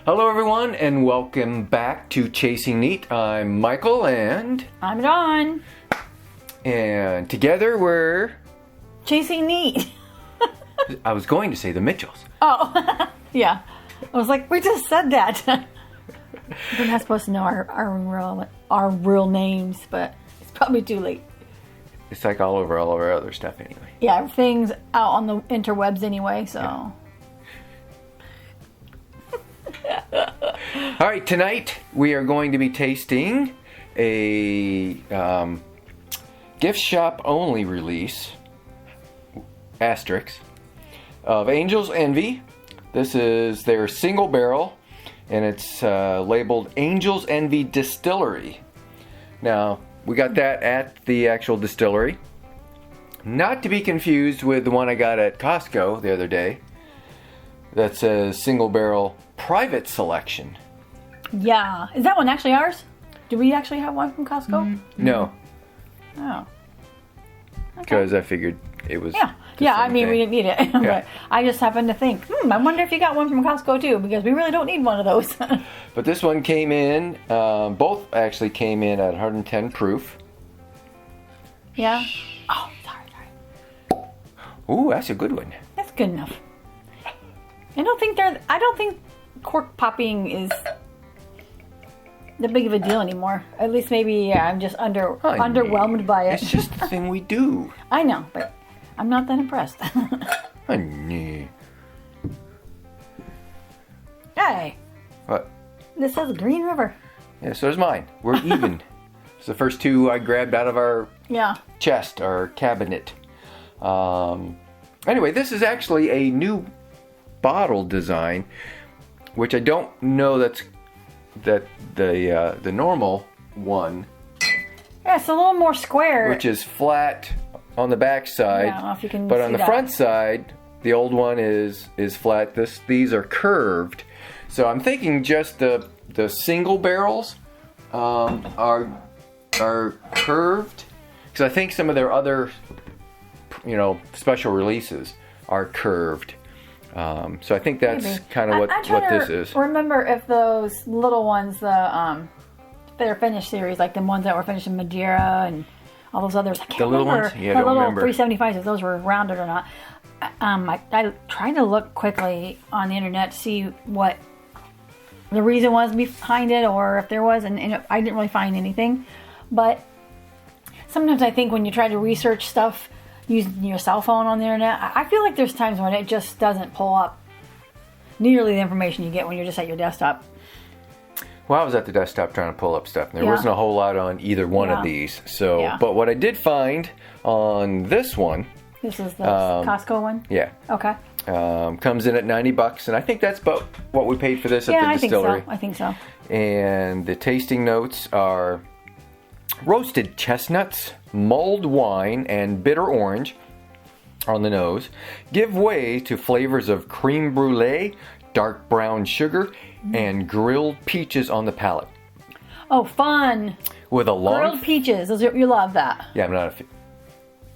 Hello everyone and welcome back to Chasing Neat. I'm Michael and I'm Dawn. And together we're... Chasing Neat. I was going to say the Mitchells. Oh, yeah. I was like, we just said that. We're not supposed to know our real names, but it's probably too late. It's like all over all of our other stuff anyway. Yeah, everything's out on the interwebs anyway, so... Yeah. All right, tonight we are going to be tasting a gift shop only release, asterisk, of Angel's Envy. This is their single barrel, and it's labeled Angel's Envy Distillery. Now, we got that at the actual distillery. Not to be confused with the one I got at Costco the other day. That says single barrel private selection. Yeah. Is that one actually ours? Do we actually have one from Costco? No. Oh. Because I figured it was... Yeah, I mean, we didn't need it. But I just happened to think, I wonder if you got one from Costco too, because we really don't need one of those. But this one came in, both actually came in at 110 proof. Yeah? Oh, sorry. Ooh, that's a good one. That's good enough. I don't think cork popping is the big of a deal anymore. At least maybe I'm just underwhelmed by it. It's just the thing we do. I know, but I'm not that impressed. Honey. Hey. What? This says Green River. Yeah, so does mine. We're even. It's the first two I grabbed out of our chest, our cabinet. Anyway, this is actually a new bottle design, which I don't know that the normal one. Yeah, it's a little more square. Which is flat on the back side. Yeah, I don't know if you can but see on the that. front side, the old one is flat. These are curved. So I'm thinking just the single barrels are curved, because I think some of their other special releases are curved. So I think that's kind of what this is. Remember if those little ones, their finish series, like the ones that were finished in Madeira and all those others. I can't the little remember. ones? Yeah, I the don't little remember. 375s, if those were rounded or not. I tried to look quickly on the internet to see what the reason was behind it, or if there was, and I didn't really find anything. But sometimes I think when you try to research stuff using your cell phone on the internet, I feel like there's times when it just doesn't pull up nearly the information you get when you're just at your desktop. Well, I was at the desktop trying to pull up stuff, and there wasn't a whole lot on either one of these. So, but what I did find on this one... This is the Costco one? Yeah. Okay. Comes in at $90, and I think that's about what we paid for this at the distillery. I think so. And the tasting notes are roasted chestnuts, mulled wine, and bitter orange on the nose. Give way to flavors of creme brulee, dark brown sugar, and grilled peaches on the palate. Oh, fun! With a long... Grilled peaches. You love that. Yeah, I'm not a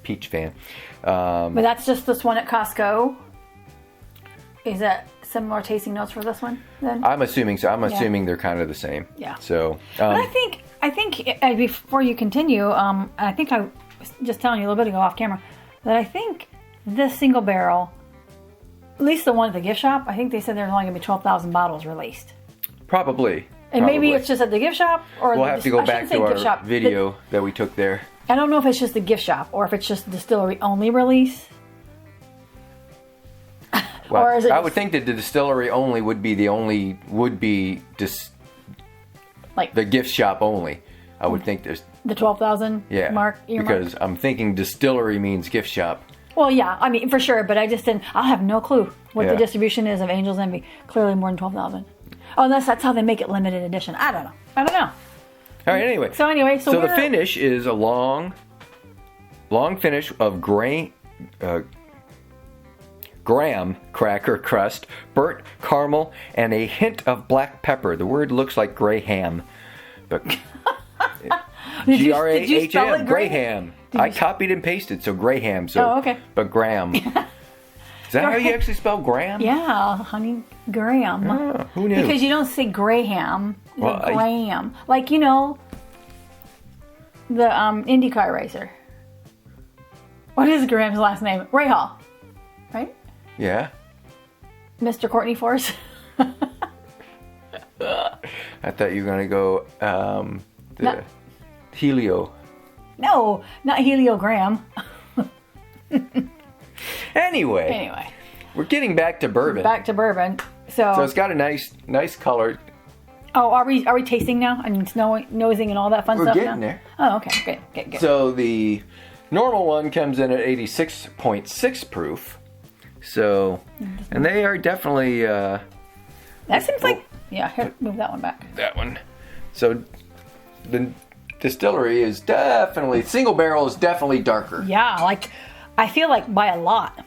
peach fan. But that's just this one at Costco. Is that similar tasting notes for this one then? I'm assuming so. I'm assuming they're kind of the same. Yeah. So, but I think before you continue, I think I was just telling you a little bit ago off camera that I think this single barrel, at least the one at the gift shop, I think they said there's only going to be 12,000 bottles released. Probably. And maybe it's just at the gift shop, or we'll have to go back to our video that we took there. I don't know if it's just the gift shop or if it's just the distillery only release. Well, or is it I would think that the distillery only would be the gift shop only. I would think there's the 12,000 mark. Because I'm thinking distillery means gift shop. Well, yeah, I mean for sure, but I just didn't. I'll have no clue what the distribution is of Angel's Envy. Clearly more than 12,000. Oh, unless that's how they make it limited edition. I don't know. All right. Anyway. So the finish is a long finish of graham cracker crust, burnt caramel, and a hint of black pepper. The word looks like Graham, but Graham. Graham. I copied and pasted, so Graham. So, but Graham. Is that how you actually spell Graham? Yeah, honey, Graham. Oh, who knew? Because you don't say Graham, you Well, say Graham. Like, you know, the IndyCar racer. What is Graham's last name? Rahal, right? Yeah. Mr. Courtney Force. I thought you were going to go No. Helio. No, not Helio Graham. Anyway, we're getting back to bourbon. Back to bourbon. So it's got a nice color. Oh, are we tasting now? I mean, nosing and all that fun We're stuff getting now? there. Oh, okay. Good. So the normal one comes in at 86.6 proof. So, and they are definitely That seems like... Yeah, here, move that one back. that one. So the Distillery is definitely, single barrel is definitely darker. Yeah, like, I feel like by a lot.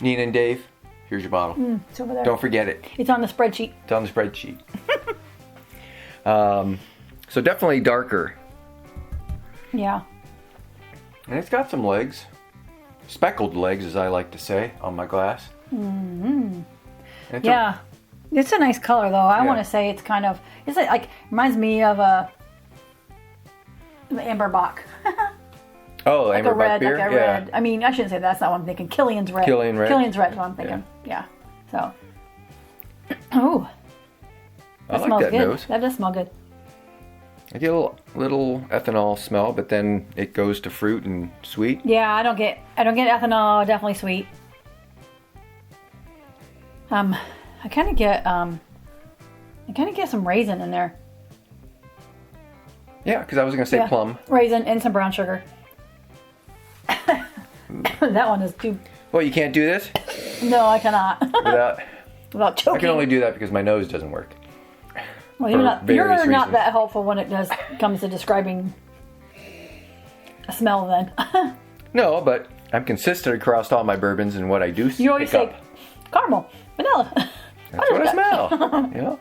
Nina and Dave, here's your bottle. It's over there. Don't forget it. It's on the spreadsheet. It's on the spreadsheet. So definitely darker. Yeah. And it's got some legs. Speckled legs, as I like to say, on my glass. Mm-hmm. Yeah. It's a nice color, though. I Yeah. want to say it's kind of... It's like reminds me of the Amber Bock. Oh, Like Amber a red, Buck beer? like a Yeah. red. I mean, I shouldn't say that's not what I'm thinking. Killian's red. Killian red. Killian's red is what I'm thinking. Yeah. So. Oh. I like smells that good. nose. That does smell good. I get a little ethanol smell, but then it goes to fruit and sweet. Yeah, I don't get ethanol. Definitely sweet. I kind of get some raisin in there. Yeah, because I was gonna say Yeah. plum. Raisin and some brown sugar. That one is too. Well, you can't do this No, I cannot. without. Without choking. I can only do that because my nose doesn't work. Well, for you're various not reasons. that helpful when it comes to describing a smell. Then No, but I'm consistent across all my bourbons and what I do. you always pick say up. caramel, vanilla. That's what I smell. Yeah.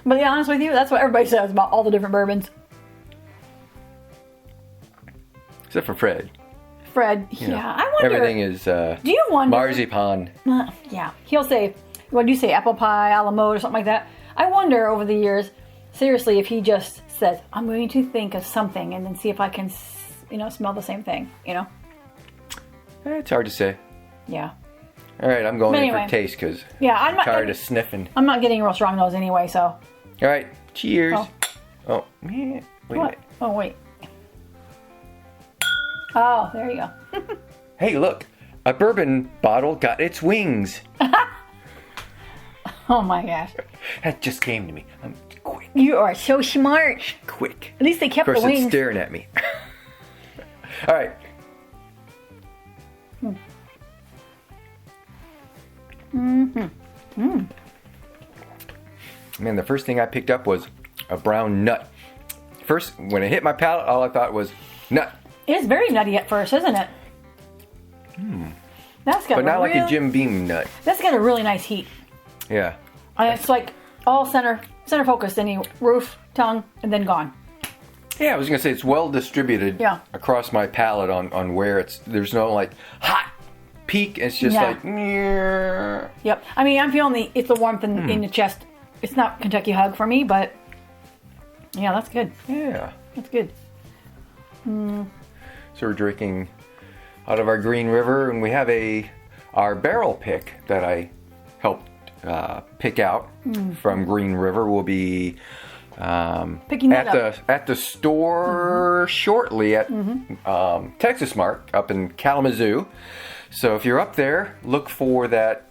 But to be honest with you, that's what everybody says about all the different bourbons. Except for Fred. Fred, You know, yeah, I wonder. Everything is Do you wonder? marzipan. Yeah, he'll say, what do you say, apple pie, a la mode, or something like that. I wonder over the years, seriously, if he just says, I'm going to think of something and then see if I can, smell the same thing, It's hard to say. Yeah. All right, I'm going in Anyway. for taste because Yeah, I'm tired of sniffing. I'm not getting a real strong nose anyway, so. All right, cheers. Oh. Oh, yeah. Wait a What? minute. Oh, wait. Oh, there you go. Hey, look. A bourbon bottle got its wings. Oh my gosh. That just came to me. I'm quick. You are so smart. Quick. At least they kept Of course, the it's wings. staring at me. All right. Man, the first thing I picked up was a brown nut. First, when it hit my palate, all I thought was nut. It's very nutty at first, isn't it? That's got But not like a really, Jim Beam nut. That's got a really nice heat. Yeah. It's like all center focused, any roof, tongue, and then gone. Yeah, I was going to say it's well distributed Yeah. across my palate on where there's no like hot peak. It's just Yeah. like, "Nyeh." Yep. I mean, I'm feeling it's the warmth in the chest. It's not Kentucky Hug for me, but yeah, that's good. Yeah. That's good. So we're drinking out of our Green River, and we have our barrel pick that I helped pick out from Green River. Will be Picking that at the store shortly at Texas Mart up in Kalamazoo. So if you're up there, look for that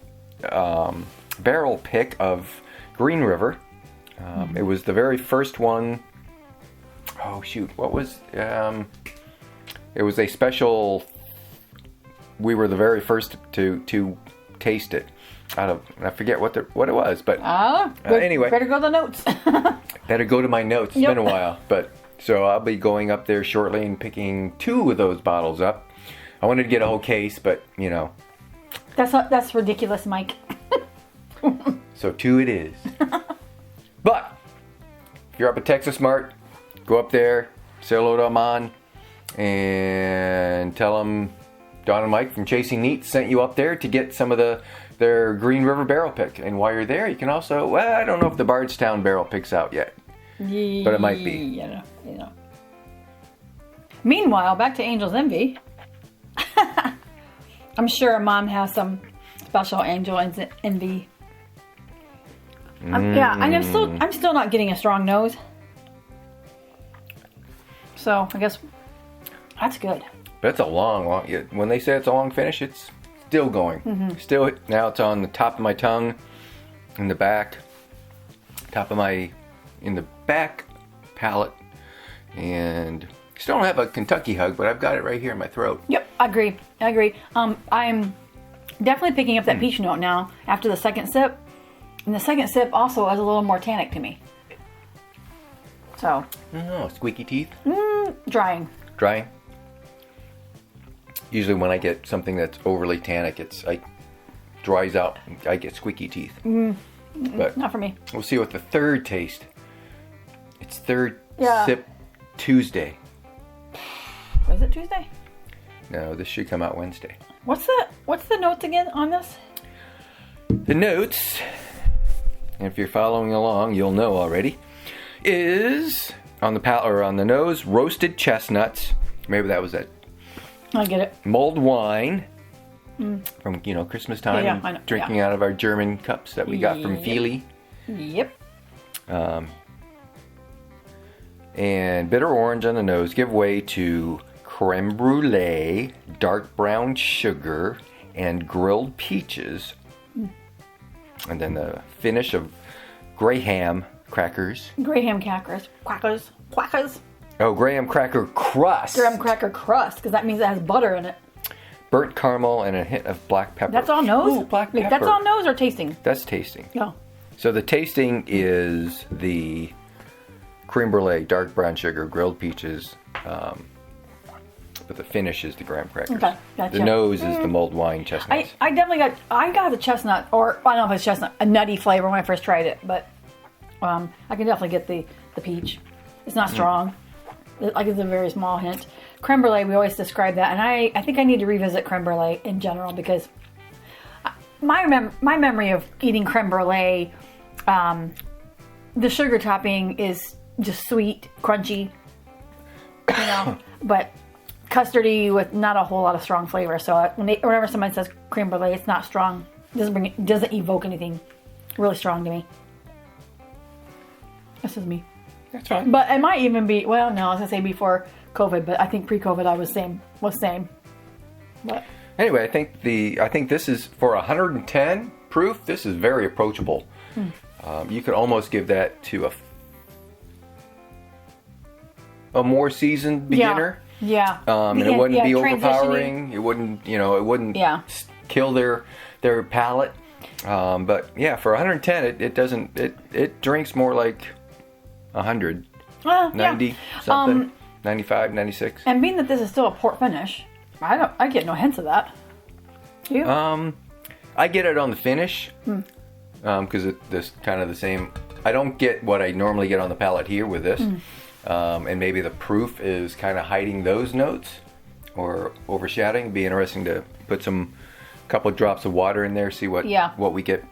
barrel pick of Green River. It was the very first one. Oh shoot, what was it was a special. We were the very first to taste it out of, I forget what it was, but anyway, better go to the notes. better go to my notes. It's Yep. been a while, but so I'll be going up there shortly and picking 2 of those bottles up. I wanted to get a whole case, but That's ridiculous, Mike. so 2 it is. But if you're up at Texas Mart, go up there, say hello to Amon, and tell him Don and Mike from Chasing Neat sent you up there to get some of their Green River barrel pick. And while you're there, you can also, well, I don't know if the Bardstown barrel pick's out yet, but it might be. You know. Meanwhile, back to Angel's Envy. I'm sure Mom has some special Angel Envy. Yeah, and I'm still not getting a strong nose. So I guess that's good. But it's a long. When they say it's a long finish, it's still going. Still, now it's on the top of my tongue, in the back, in the back palate, and still don't have a Kentucky hug, but I've got it right here in my throat. Yep, I agree. I'm definitely picking up that peach note now after the second sip, and the second sip also is a little more tannic to me. So. Oh, squeaky teeth. Drying. Usually when I get something that's overly tannic, it dries out. I get squeaky teeth. But not for me. We'll see what the third taste. It's third Yeah. sip Tuesday. Was it Tuesday? No, this should come out Wednesday. What's the notes again on this? The notes, and if you're following along, you'll know already, is on the palate or on the nose, roasted chestnuts. Maybe that was it. I get it. Mulled wine from Christmas time. Yeah, I know. Drinking out of our German cups that we got from Feely. Yep. And bitter orange on the nose give way to creme brulee, dark brown sugar, and grilled peaches. And then the finish of Graham crackers. Graham crackers. Quackers. Oh, graham cracker crust. Graham cracker crust, because that means it has butter in it. Burnt caramel and a hint of black pepper. That's all nose? Ooh, black Wait, pepper. that's all nose or tasting? That's tasting. Oh. So the tasting is the creme brulee, dark brown sugar, grilled peaches, but the finish is the graham crackers. Okay, gotcha. The nose is the mulled wine chestnuts. I definitely got the chestnut, or I don't know if it's chestnut, a nutty flavor when I first tried it, but I can definitely get the peach. It's not strong. I give it a very small hint. Creme brulee, we always describe that, and I think I need to revisit creme brulee in general because my memory of eating creme brulee, the sugar topping is just sweet, crunchy, but custardy with not a whole lot of strong flavor. So whenever someone says creme brulee, it's not strong. It doesn't evoke anything really strong to me. This is me. That's fine. But it might even be, well, no, I was going to say before COVID, but I think pre-COVID I was same. But anyway, I think this is for 110 proof. This is very approachable. You could almost give that to a more seasoned beginner. Yeah. And it wouldn't be transitioning. overpowering. It wouldn't kill their palate. But yeah, for 110, it doesn't. It drinks more like 100, 90 something, 95, 96. And being that this is still a port finish, I get no hints of that. Do you? I get it on the finish because it's kind of the same. I don't get what I normally get on the palate here with this, and maybe the proof is kind of hiding those notes or overshadowing. It'd be interesting to put some couple drops of water in there, see what we get.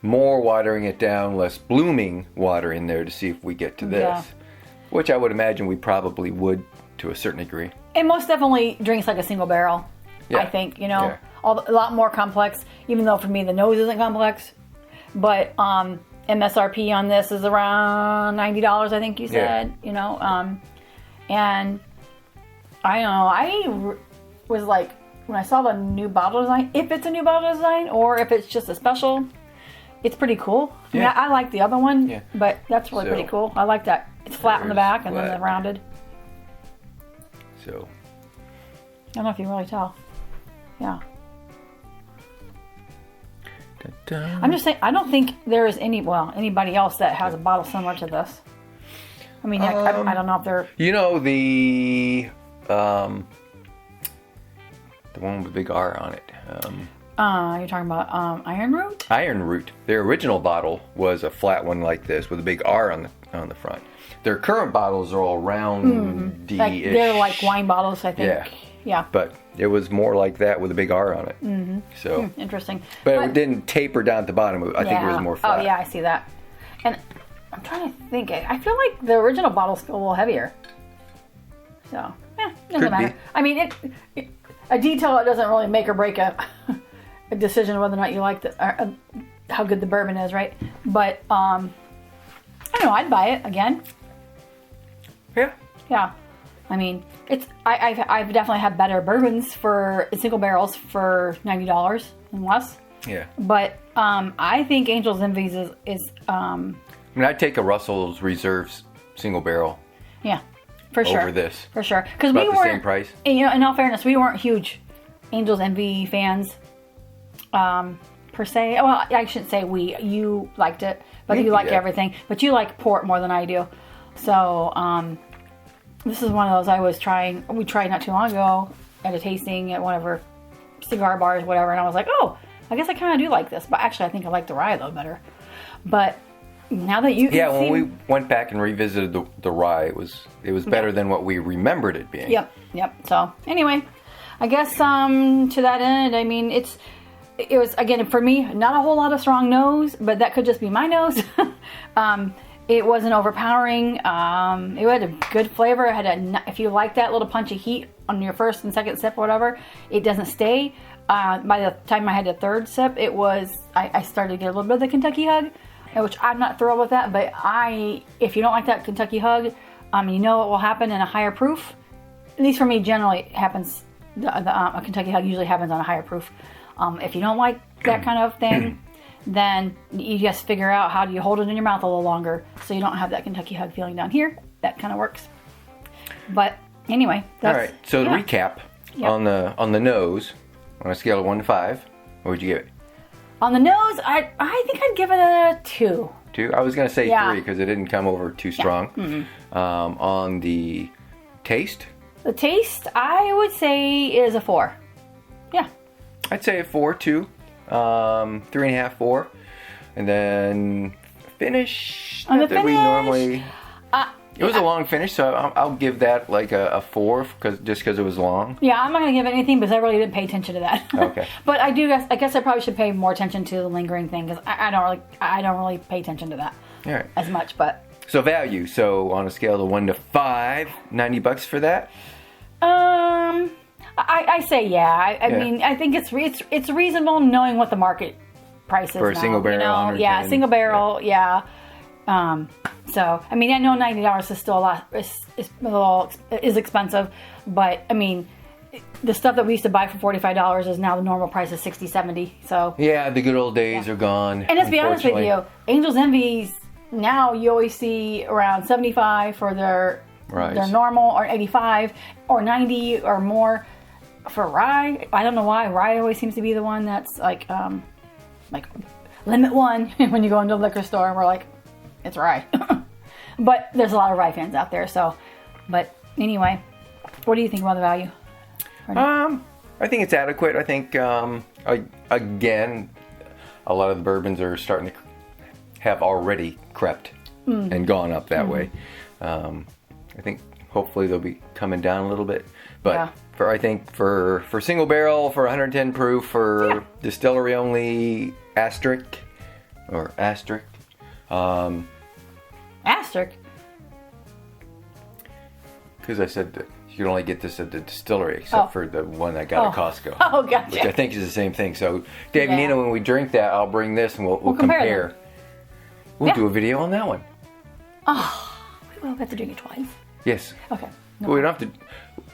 More watering it down, less blooming water in there to see if we get to this, which I would imagine we probably would to a certain degree. It most definitely drinks like a single barrel. Yeah. I think a lot more complex. Even though for me the nose isn't complex, but MSRP on this is around $90. I think you said. And I don't know. I was like, when I saw the new bottle design, if it's a new bottle design or if it's just a special. It's pretty cool. I mean, I like the other one, but that's really pretty cool. I like that. It's flat on the back and then the rounded. So. I don't know if you can really tell. Yeah. Da-da. I'm just saying, I don't think there is anybody else that has a bottle similar to this. I mean, I don't know if they're... the one with the big R on it. You're talking about Iron Root? Iron Root. Their original bottle was a flat one like this with a big R on the front. Their current bottles are all roundy-ish. They're like wine bottles, I think. Yeah. But it was more like that with a big R on it. Mm-hmm. So interesting. But it didn't taper down at the bottom. I think it was more flat. Oh yeah, I see that. And I'm trying to think. I feel like the original bottles feel a little heavier. So doesn't matter. Be. I mean, a detail doesn't really make or break a decision whether or not you like how good the bourbon is, right? But I don't know. I'd buy it again. Yeah. Yeah. I mean, I've definitely had better bourbons for single barrels for $90 and less. Yeah. But I think Angel's Envy is I mean, I'd take a Russell's Reserves single barrel. Yeah, for sure. Over this. For sure. Because we weren't the same price. And, in all fairness, we weren't huge Angel's Envy fans per se. Well, I shouldn't say we. You liked it, but you like everything. But you like port more than I do. So this is one of those I was trying. We tried not too long ago at a tasting at one of our cigar bars, whatever. And I was like, oh, I guess I kind of do like this. But actually, I think I like the rye though better. But now that you can when we went back and revisited the rye, it was better than what we remembered it being. Yep. So anyway, I guess to that end, I mean it was again for me not a whole lot of strong nose, but that could just be my nose. It wasn't overpowering. It had a good flavor. It had if you like that little punch of heat on your first and second sip or whatever, it doesn't stay. By the time I had the third sip, I started to get a little bit of the Kentucky hug, which I'm not thrilled with that. But if you don't like that Kentucky hug, you know what will happen in a higher proof. At least for me, generally it happens. A Kentucky hug usually happens on a higher proof. If you don't like that kind of thing, then you just figure out how do you hold it in your mouth a little longer so you don't have that Kentucky hug feeling down here. That kind of works. But anyway, that's, all right. So to recap on the nose, on a scale of 1 to 5, what would you give it? On the nose, I think I'd give it a 2. 2? I was going to say 3 because it didn't come over too strong. Yeah. Mm-hmm. On the taste? The taste, I would say, is a 4. Yeah. I'd say a 4 too. 3.5, 4. And then finish. On the that we finish, normally. It was a long finish, so I'll give that like a 4 just because it was long. Yeah, I'm not gonna give it anything because I really didn't pay attention to that. Okay. But I guess I probably should pay more attention to the lingering thing because I don't really pay attention to that as much. But so value. So on a scale of 1 to 5, $90 for that. I say I mean I think it's reasonable knowing what the market price is for a single barrel. Single barrel. Yeah. So I mean I know $90 is still a lot. Is expensive, but I mean the stuff that we used to buy for $45 is now the normal price is $60, $70. So yeah, the good old days are gone. And let's be honest with you, Angel's Envy's now you always see around $75 for their normal, or $85 or $90 or more for rye. I don't know why rye always seems to be the one that's like limit one when you go into a liquor store and we're like, it's rye. But there's a lot of rye fans out there. So, but anyway, what do you think about the value? I think it's adequate. I think again, a lot of the bourbons are starting to have already crept and gone up that way. I think hopefully they'll be coming down a little bit, but I think for single barrel, for 110 proof, for distillery only, asterisk. Asterisk? Because I said that you can only get this at the distillery, except for the one I got at Costco. Oh, gotcha. Which I think is the same thing. So, Dave and Nina, when we drink that, I'll bring this and we'll compare. We'll do a video on that one. Oh, we will have to drink it twice. Yes. Okay. No. We don't have to.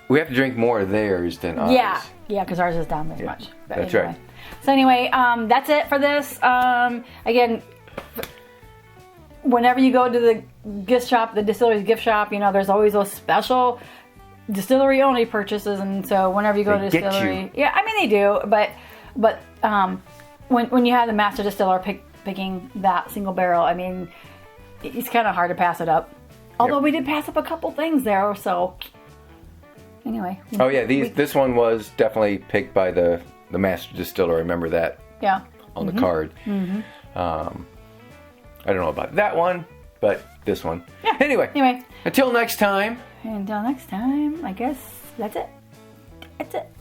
We have to drink more of theirs than ours. Yeah, because ours is down very much. But that's anyway. right. So anyway, that's it for this. Again, whenever you go to the gift shop, the distillery's gift shop, there's always those special distillery only purchases, and so whenever you go to distillery, I mean they do, but when you have the master distiller picking that single barrel, I mean it's kind of hard to pass it up. Although we did pass up a couple things there, so anyway. Oh yeah, this one was definitely picked by the master distiller. I remember that. Yeah. On the card. Mm-hmm. I don't know about that one, but this one. Yeah. Anyway. Until next time. I guess that's it. That's it.